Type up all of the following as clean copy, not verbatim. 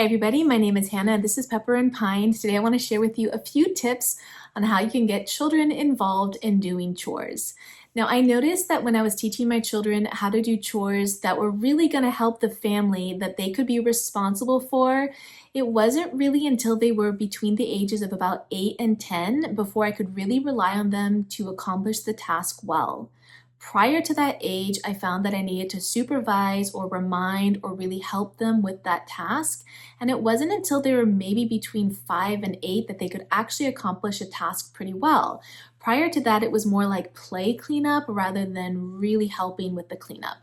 everybody, my name is Hannah and this is Pepper and Pine. Today I want to share with you a few tips on how you can get children involved in doing chores. Now I noticed that when I was teaching my children how to do chores that were really going to help the family that they could be responsible for, it wasn't really until they were between the ages of about 8 and 10 before I could really rely on them to accomplish the task well. Prior to that age, I found that I needed to supervise or remind or really help them with that task. And it wasn't until they were maybe between 5 and 8 that they could actually accomplish a task pretty well. Prior to that, it was more like play cleanup rather than really helping with the cleanup.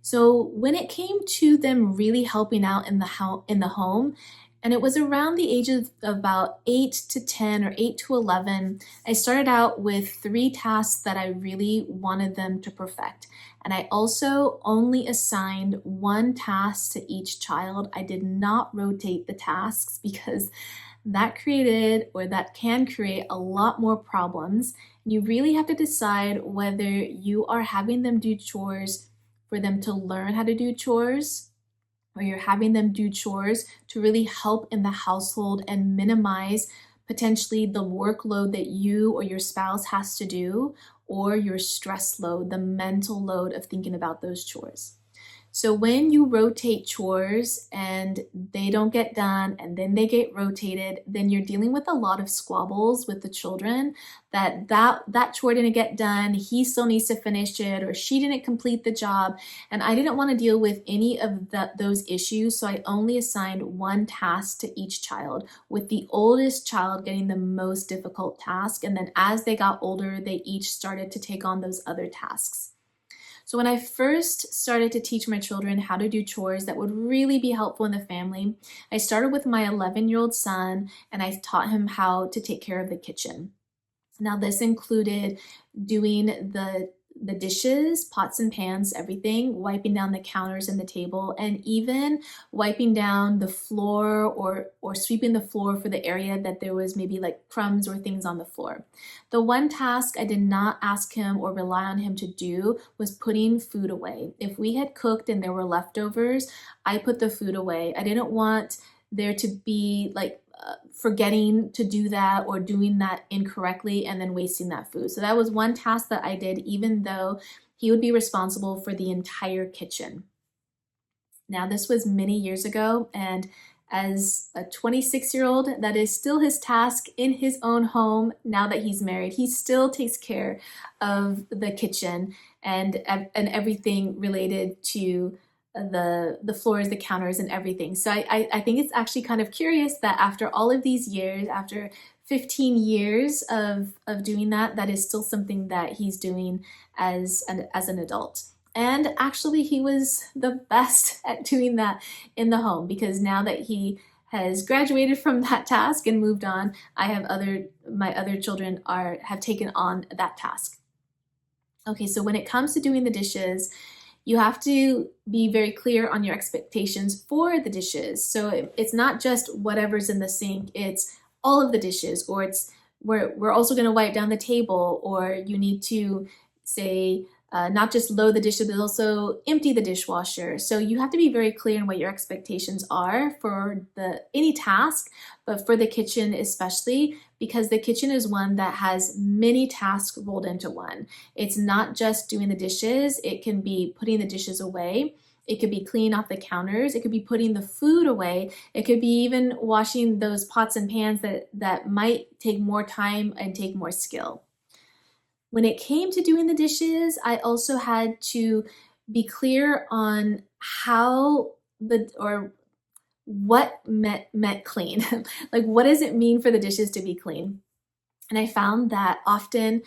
So when it came to them really helping out in the home, and it was around the age of about 8 to 10 or 8 to 11, I started out with 3 tasks that I really wanted them to perfect. And I also only assigned 1 task to each child. I did not rotate the tasks because that can create a lot more problems. You really have to decide whether you are having them do chores for them to learn how to do chores, or you're having them do chores to really help in the household and minimize potentially the workload that you or your spouse has to do, or your stress load, the mental load of thinking about those chores. So when you rotate chores and they don't get done and then they get rotated, then you're dealing with a lot of squabbles with the children that chore didn't get done, he still needs to finish it, or she didn't complete the job. And I didn't want to deal with any of those issues, so I only assigned 1 task to each child, with the oldest child getting the most difficult task. And then as they got older, they each started to take on those other tasks. So when I first started to teach my children how to do chores that would really be helpful in the family, I started with my 11-year-old son and I taught him how to take care of the kitchen. Now this included doing the dishes, pots and pans, everything, wiping down the counters and the table, and even wiping down the floor or sweeping the floor for the area that there was maybe like crumbs or things on the floor. The one task I did not ask him or rely on him to do was putting food away. If we had cooked and there were leftovers, I put the food away. I didn't want there to be like forgetting to do that or doing that incorrectly and then wasting that food. So that was one task that I did, even though he would be responsible for the entire kitchen. Now, this was many years ago, and as a 26-year-old, that is still his task in his own home. Now that he's married, he still takes care of the kitchen and everything related to the floors, the counters, and everything. So I think it's actually kind of curious that after all of these years, after 15 years of doing that, that is still something that he's doing as an adult. And actually, he was the best at doing that in the home, because now that he has graduated from that task and moved on, my other children have taken on that task. Okay, so when it comes to doing the dishes, you have to be very clear on your expectations for the dishes. So it's not just whatever's in the sink, it's all of the dishes, or we're also going to wipe down the table, or you need to say not just load the dishes, but also empty the dishwasher. So you have to be very clear on what your expectations are for any task, but for the kitchen especially, because the kitchen is one that has many tasks rolled into one. It's not just doing the dishes. It can be putting the dishes away. It could be cleaning off the counters. It could be putting the food away. It could be even washing those pots and pans that might take more time and take more skill. When it came to doing the dishes, I also had to be clear on what meant clean. Like, what does it mean for the dishes to be clean? And I found that often,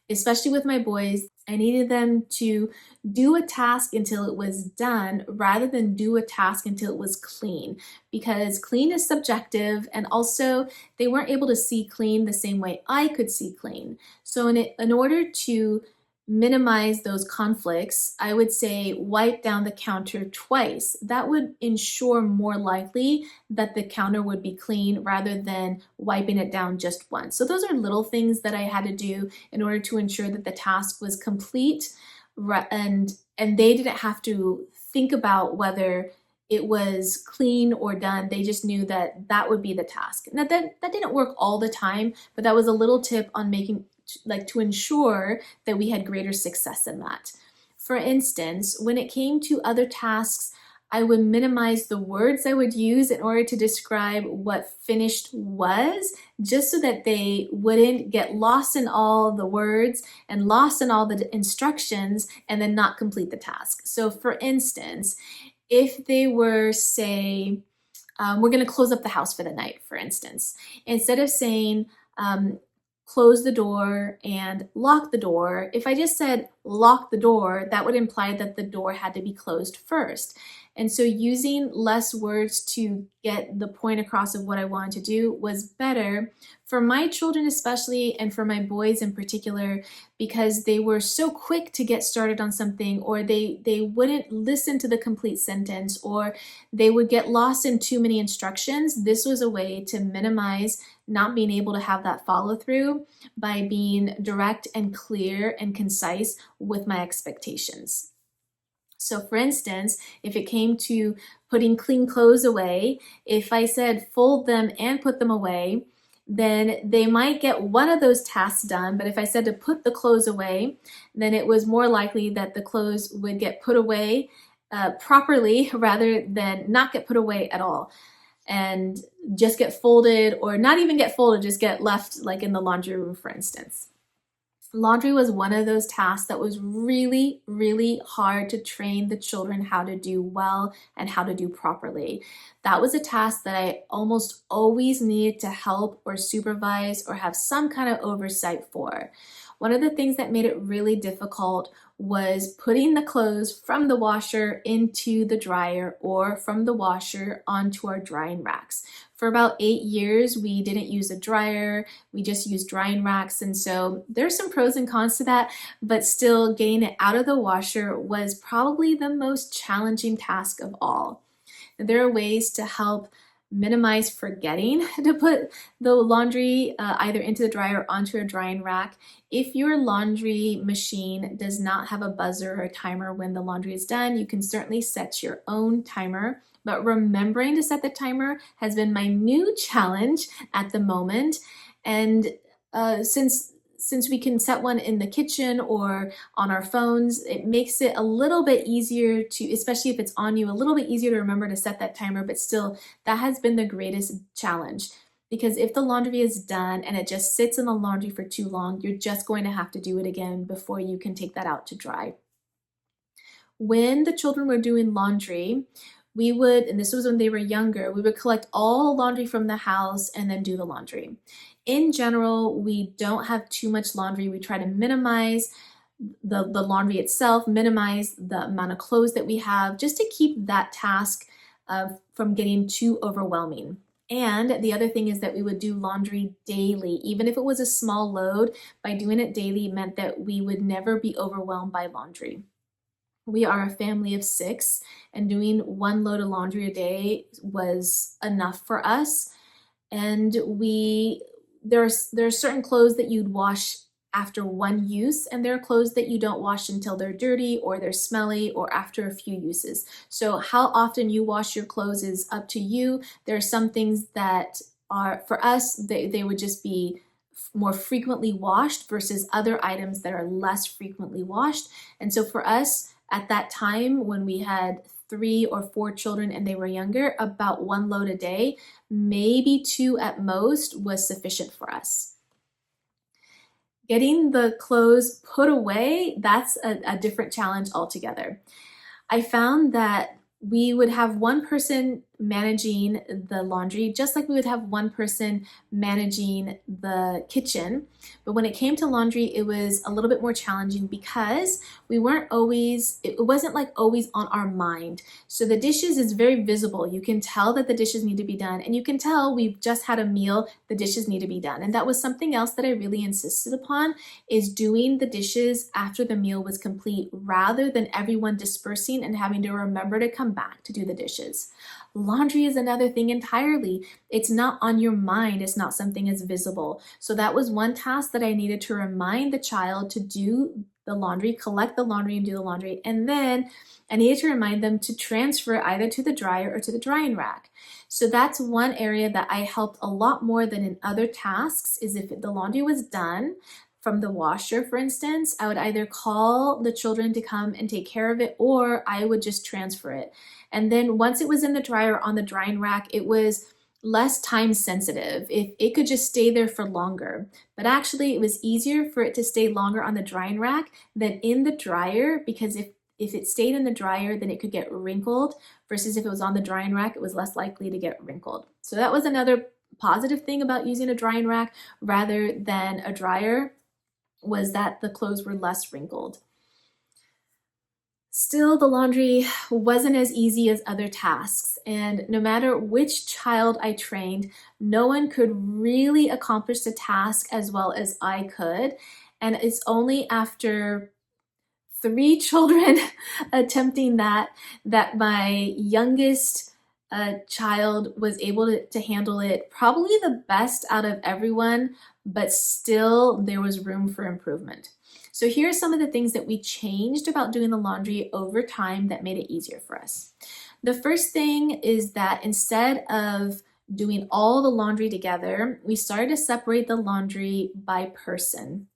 especially with my boys, I needed them to do a task until it was done rather than do a task until it was clean, because clean is subjective, and also they weren't able to see clean the same way I could see clean. So in order to minimize those conflicts, I would say wipe down the counter twice. That would ensure more likely that the counter would be clean rather than wiping it down just once. So those are little things that I had to do in order to ensure that the task was complete, and they didn't have to think about whether it was clean or done. They just knew that that would be the task. Now that didn't work all the time, but that was a little tip on making, like, to ensure that we had greater success in that. For instance, when it came to other tasks, I would minimize the words I would use in order to describe what finished was, just so that they wouldn't get lost in all the words and lost in all the instructions and then not complete the task. So for instance, if they were, say, we're going to close up the house for the night, for instance, instead of saying, close the door and lock the door, if I just said lock the door, that would imply that the door had to be closed first. And so using less words to get the point across of what I wanted to do was better for my children especially, and for my boys in particular, because they were so quick to get started on something, or they wouldn't listen to the complete sentence, or they would get lost in too many instructions. This was a way to minimize not being able to have that follow through by being direct and clear and concise with my expectations. So for instance, if it came to putting clean clothes away, if I said fold them and put them away, then they might get one of those tasks done. But if I said to put the clothes away, then it was more likely that the clothes would get put away properly rather than not get put away at all and just get folded, or not even get folded, just get left like in the laundry room, for instance. Laundry was one of those tasks that was really, really hard to train the children how to do well and how to do properly. That was a task that I almost always needed to help or supervise or have some kind of oversight for. One of the things that made it really difficult was putting the clothes from the washer into the dryer or from the washer onto our drying racks. For about 8 years, we didn't use a dryer, we just used drying racks. And so there's some pros and cons to that, but still getting it out of the washer was probably the most challenging task of all. There are ways to help minimize forgetting to put the laundry either into the dryer or onto a drying rack. If your laundry machine does not have a buzzer or a timer when the laundry is done, you can certainly set your own timer. But remembering to set the timer has been my new challenge at the moment. And since we can set one in the kitchen or on our phones, it makes it a little bit easier to, especially if it's on you, a little bit easier to remember to set that timer. But still, that has been the greatest challenge, because if the laundry is done and it just sits in the laundry for too long, you're just going to have to do it again before you can take that out to dry. When the children were doing laundry, we would, and this was when they were younger, we would collect all the laundry from the house and then do the laundry. In general, we don't have too much laundry. We try to minimize the laundry itself, minimize the amount of clothes that we have, just to keep that task from getting too overwhelming. And the other thing is that we would do laundry daily. Even if it was a small load, by doing it daily meant that we would never be overwhelmed by laundry. We are a family of 6, and doing 1 load of laundry a day was enough for us. And there are certain clothes that you'd wash after 1 use, and there are clothes that you don't wash until they're dirty or they're smelly or after a few uses. So how often you wash your clothes is up to you. There are some things that are, for us, they would just be more frequently washed versus other items that are less frequently washed. And so for us, at that time, when we had 3 or 4 children and they were younger, about 1 load a day, maybe 2 at most, was sufficient for us. Getting the clothes put away, that's a different challenge altogether. I found that we would have one person managing the laundry, just like we would have one person managing the kitchen. But when it came to laundry, it was a little bit more challenging because we weren't always, it wasn't like always on our mind. So the dishes is very visible. You can tell that the dishes need to be done, and you can tell we've just had a meal, the dishes need to be done. And that was something else that I really insisted upon, is doing the dishes after the meal was complete, rather than everyone dispersing and having to remember to come back to do the dishes. Laundry is another thing entirely. It's not on your mind. It's not something as visible. So that was one task that I needed to remind the child to do the laundry, collect the laundry and do the laundry. And then I needed to remind them to transfer either to the dryer or to the drying rack. So that's one area that I helped a lot more than in other tasks, is if the laundry was done from the washer, for instance, I would either call the children to come and take care of it, or I would just transfer it. And then once it was in the dryer on the drying rack, it was less time sensitive. It could just stay there for longer. But actually, it was easier for it to stay longer on the drying rack than in the dryer, because if it stayed in the dryer, then it could get wrinkled, versus if it was on the drying rack, it was less likely to get wrinkled. So that was another positive thing about using a drying rack rather than a dryer, was that the clothes were less wrinkled. Still, the laundry wasn't as easy as other tasks, and no matter which child I trained, no one could really accomplish the task as well as I could. And it's only after 3 children attempting that my youngest child was able to handle it probably the best out of everyone, but still there was room for improvement. So here are some of the things that we changed about doing the laundry over time that made it easier for us. The first thing is that instead of doing all the laundry together, we started to separate the laundry by person.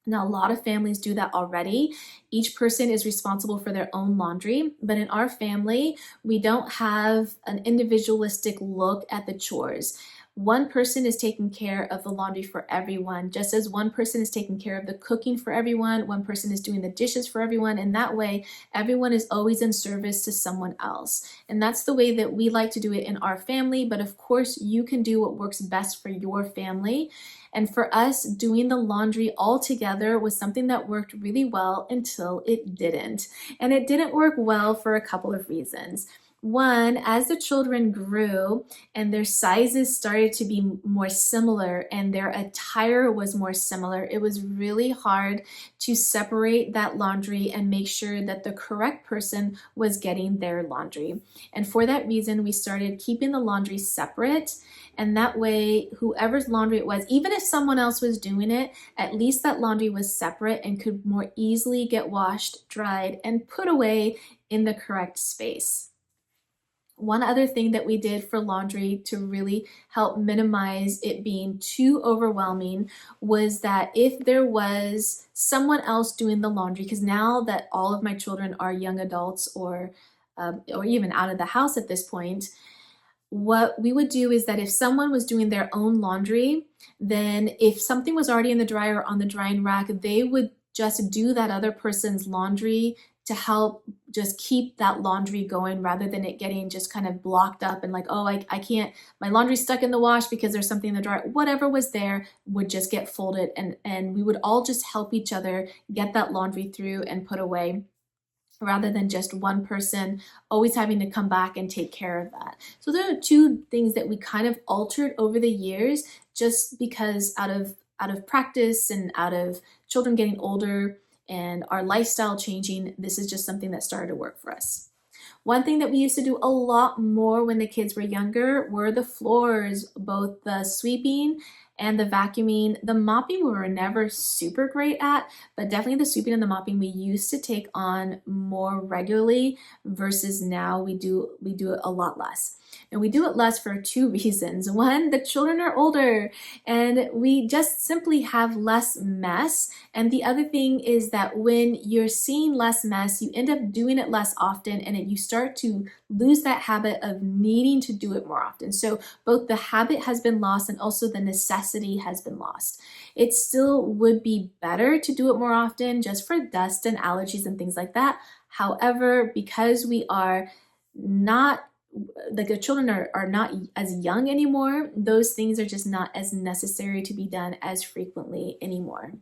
Now, a lot of families do that already. Each person is responsible for their own laundry, but in our family, we don't have an individualistic look at the chores. One person is taking care of the laundry for everyone, just as one person is taking care of the cooking for everyone, one person is doing the dishes for everyone, and that way, everyone is always in service to someone else. And that's the way that we like to do it in our family, but of course, you can do what works best for your family. And for us, doing the laundry all together was something that worked really well until it didn't. And it didn't work well for a couple of reasons. One, as the children grew and their sizes started to be more similar and their attire was more similar, it was really hard to separate that laundry and make sure that the correct person was getting their laundry. And for that reason, we started keeping the laundry separate. And that way, whoever's laundry it was, even if someone else was doing it, at least that laundry was separate and could more easily get washed, dried, and put away in the correct space. One other thing that we did for laundry to really help minimize it being too overwhelming was that if there was someone else doing the laundry, because now that all of my children are young adults or even out of the house at this point, what we would do is that if someone was doing their own laundry, then if something was already in the dryer on the drying rack, they would just do that other person's laundry to help just keep that laundry going rather than it getting just kind of blocked up and like, oh, I can't, my laundry's stuck in the wash because there's something in the dryer. Whatever was there would just get folded, and we would all just help each other get that laundry through and put away, rather than just one person always having to come back and take care of that. So there are 2 things that we kind of altered over the years, just because out of practice and out of children getting older and our lifestyle changing, this is just something that started to work for us. One thing that we used to do a lot more when the kids were younger were the floors, both the sweeping and the vacuuming. The mopping we were never super great at, but definitely the sweeping and the mopping we used to take on more regularly, versus now we do it a lot less. And we do it less for 2 reasons. One, the children are older and we just simply have less mess. And the other thing is that when you're seeing less mess, you end up doing it less often, and you start to lose that habit of needing to do it more often. So both the habit has been lost and also the necessity has been lost. It still would be better to do it more often just for dust and allergies and things like that. However, because we are not, like the children are not as young anymore, those things are just not as necessary to be done as frequently anymore.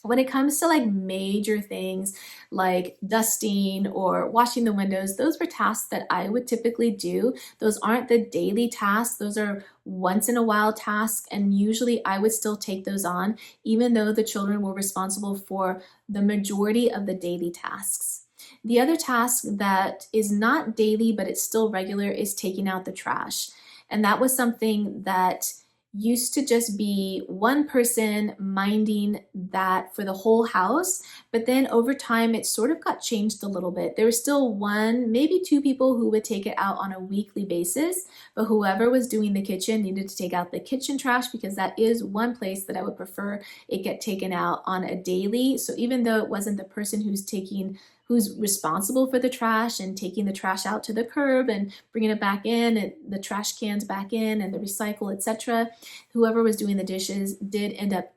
When it comes to like major things like dusting or washing the windows, those were tasks that I would typically do. Those aren't the daily tasks. Those are once in a while tasks. And usually I would still take those on, even though the children were responsible for the majority of the daily tasks. The other task that is not daily, but it's still regular, is taking out the trash. And that was something that used to just be one person minding that for the whole house, but then over time it sort of got changed a little bit. There was still one, maybe two people who would take it out on a weekly basis, but whoever was doing the kitchen needed to take out the kitchen trash, because that is one place that I would prefer it get taken out on a daily. So even though it wasn't the person who's responsible for the trash and taking the trash out to the curb and bringing it back in and the trash cans back in and the recycle, etc., whoever was doing the dishes did end up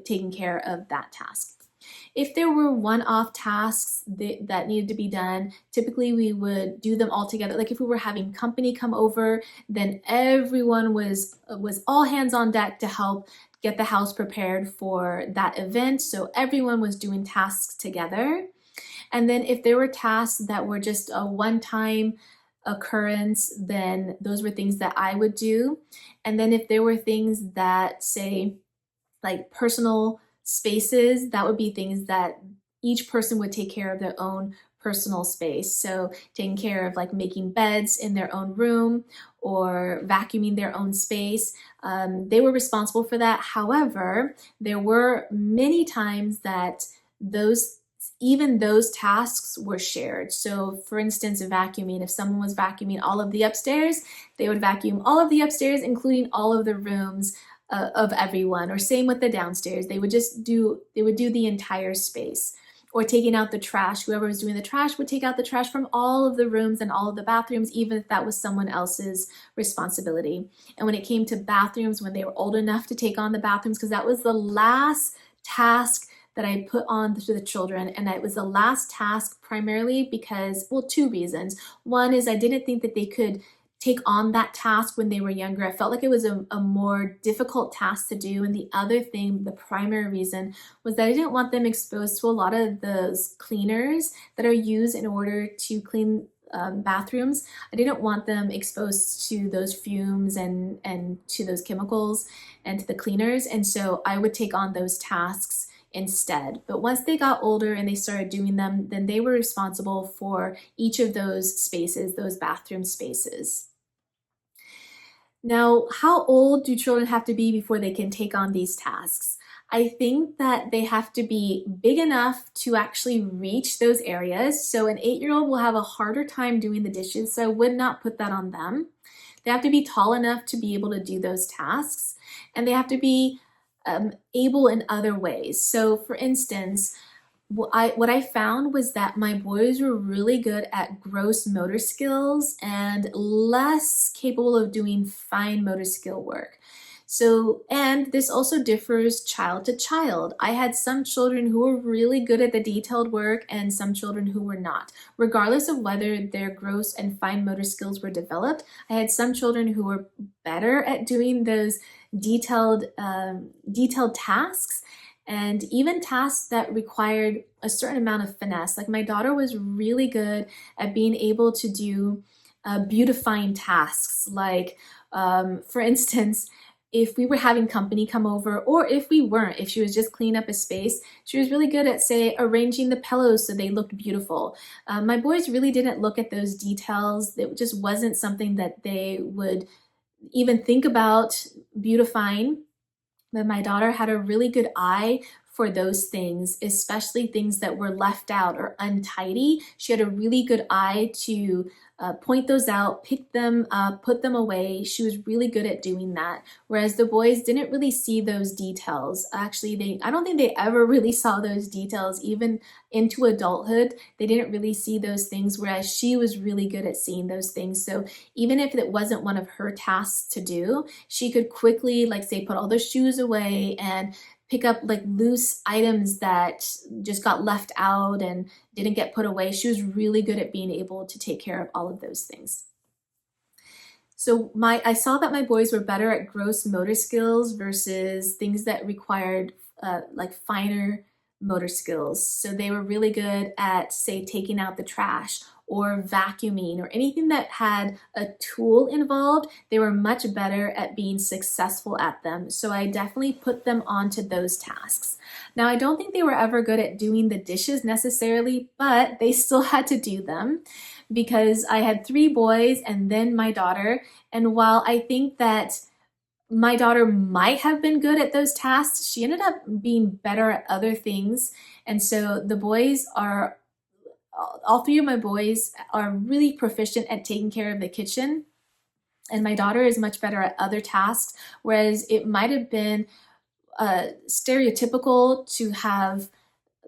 taking care of that task. If there were one-off tasks that needed to be done, typically we would do them all together. Like if we were having company come over, then everyone was all hands on deck to help get the house prepared for that event. So everyone was doing tasks together. And then if there were tasks that were just a one-time occurrence, then those were things that I would do. And then if there were things that, say, like personal spaces, that would be things that each person would take care of their own personal space. So taking care of like making beds in their own room or vacuuming their own space. They were responsible for that. However, there were many times that even those tasks were shared. So for instance, vacuuming, if someone was vacuuming all of the upstairs, they would vacuum all of the upstairs, including all of the rooms of everyone. Or same with the downstairs. They would do the entire space. Or taking out the trash, whoever was doing the trash would take out the trash from all of the rooms and all of the bathrooms, even if that was someone else's responsibility. And when it came to bathrooms, when they were old enough to take on the bathrooms, because that was the last task that I put on to the children, and it was the last task primarily because, well, two reasons. One is I didn't think that they could take on that task when they were younger. I felt like it was a more difficult task to do. And the other thing, the primary reason, was that I didn't want them exposed to a lot of those cleaners that are used in order to clean bathrooms. I didn't want them exposed to those fumes and to those chemicals and to the cleaners. And so I would take on those tasks instead. But once they got older and they started doing them, then they were responsible for each of those spaces, those bathroom spaces. Now, how old do children have to be before they can take on these tasks? I think that they have to be big enough to actually reach those areas. So an 8-year-old will have a harder time doing the dishes, so I would not put that on them. They have to be tall enough to be able to do those tasks, and they have to be able in other ways. So for instance, what I found was that my boys were really good at gross motor skills and less capable of doing fine motor skill work. So, and this also differs child to child. I had some children who were really good at the detailed work and some children who were not. Regardless of whether their gross and fine motor skills were developed, I had some children who were better at doing those detailed tasks, and even tasks that required a certain amount of finesse. Like my daughter was really good at being able to do beautifying tasks. Like, for instance, if we were having company come over, or if we weren't, if she was just cleaning up a space, she was really good at, say, arranging the pillows so they looked beautiful. My boys really didn't look at those details. It just wasn't something that they would even think about beautifying. But my daughter had a really good eye for those things, especially things that were left out or untidy. She had a really good eye to point those out, pick them up, put them away. She was really good at doing that. Whereas the boys didn't really see those details. Actually, I don't think they ever really saw those details, even into adulthood. They didn't really see those things, whereas she was really good at seeing those things. So even if it wasn't one of her tasks to do, she could quickly, like, say, put all the shoes away and pick up like loose items that just got left out and didn't get put away. She was really good at being able to take care of all of those things. So I saw that my boys were better at gross motor skills versus things that required like finer motor skills. So they were really good at, say, taking out the trash or vacuuming or anything that had a tool involved. They were much better at being successful at them. So I definitely put them onto those tasks. Now, I don't think they were ever good at doing the dishes necessarily, but they still had to do them because I had 3 boys and then my daughter. And while I think that My daughter might have been good at those tasks. She ended up being better at other things. And so the boys are, all three of my boys are really proficient at taking care of the kitchen. And my daughter is much better at other tasks, whereas it might have been stereotypical to have,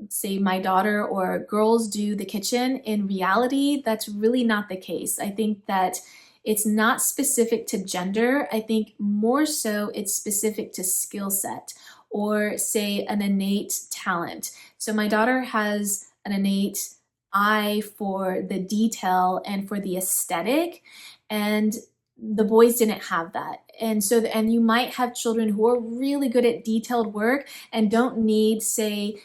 say, my daughter or girls do the kitchen. In reality, that's really not the case. I think that it's not specific to gender. I think more so it's specific to skill set or, say, an innate talent. So my daughter has an innate eye for the detail and for the aesthetic, and the boys didn't have that. And so, and you might have children who are really good at detailed work and don't need, say,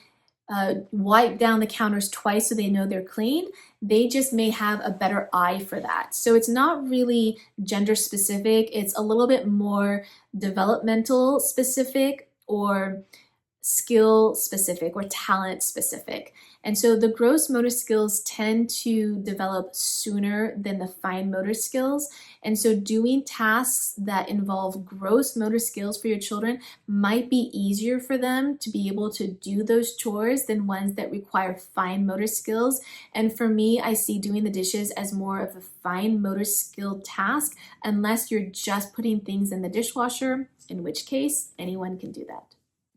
wipe down the counters twice so they know they're clean. They just may have a better eye for that. So it's not really gender specific. It's a little bit more developmental specific or skill specific or talent specific. And so the gross motor skills tend to develop sooner than the fine motor skills. And so doing tasks that involve gross motor skills for your children might be easier for them to be able to do those chores than ones that require fine motor skills. And for me, I see doing the dishes as more of a fine motor skill task, unless you're just putting things in the dishwasher, in which case anyone can do that.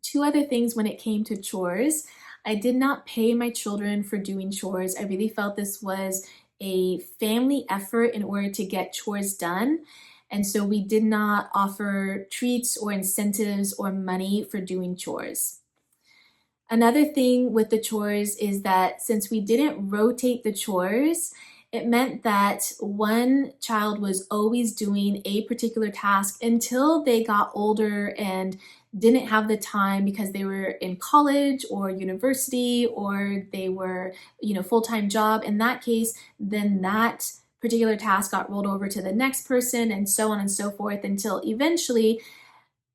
Two other things when it came to chores. I did not pay my children for doing chores. I really felt this was a family effort in order to get chores done. And so we did not offer treats or incentives or money for doing chores. Another thing with the chores is that since we didn't rotate the chores, it meant that one child was always doing a particular task until they got older and didn't have the time because they were in college or university or they were, full-time job. In that case, then that particular task got rolled over to the next person, and so on and so forth, until eventually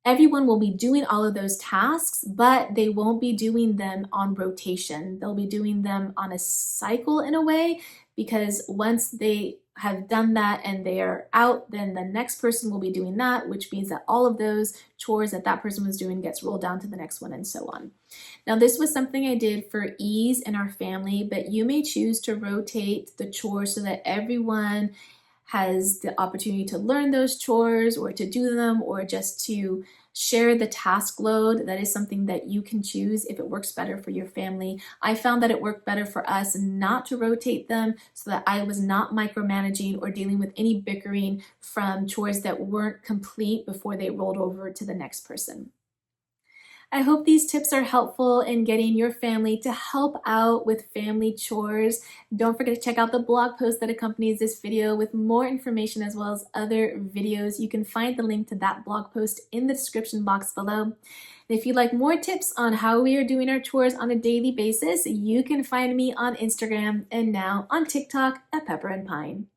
everyone will be doing all of those tasks, but they won't be doing them on rotation. They'll be doing them on a cycle in a way, because once they have done that and they are out, then the next person will be doing that, which means that all of those chores that that person was doing gets rolled down to the next one, and so on. Now, this was something I did for ease in our family, but you may choose to rotate the chores so that everyone has the opportunity to learn those chores or to do them or just to share the task load. That is something that you can choose if it works better for your family. I found that it worked better for us not to rotate them so that I was not micromanaging or dealing with any bickering from chores that weren't complete before they rolled over to the next person. I hope these tips are helpful in getting your family to help out with family chores. Don't forget to check out the blog post that accompanies this video with more information as well as other videos. You can find the link to that blog post in the description box below. And if you'd like more tips on how we are doing our chores on a daily basis, you can find me on Instagram and now on TikTok at Pepper and Pine.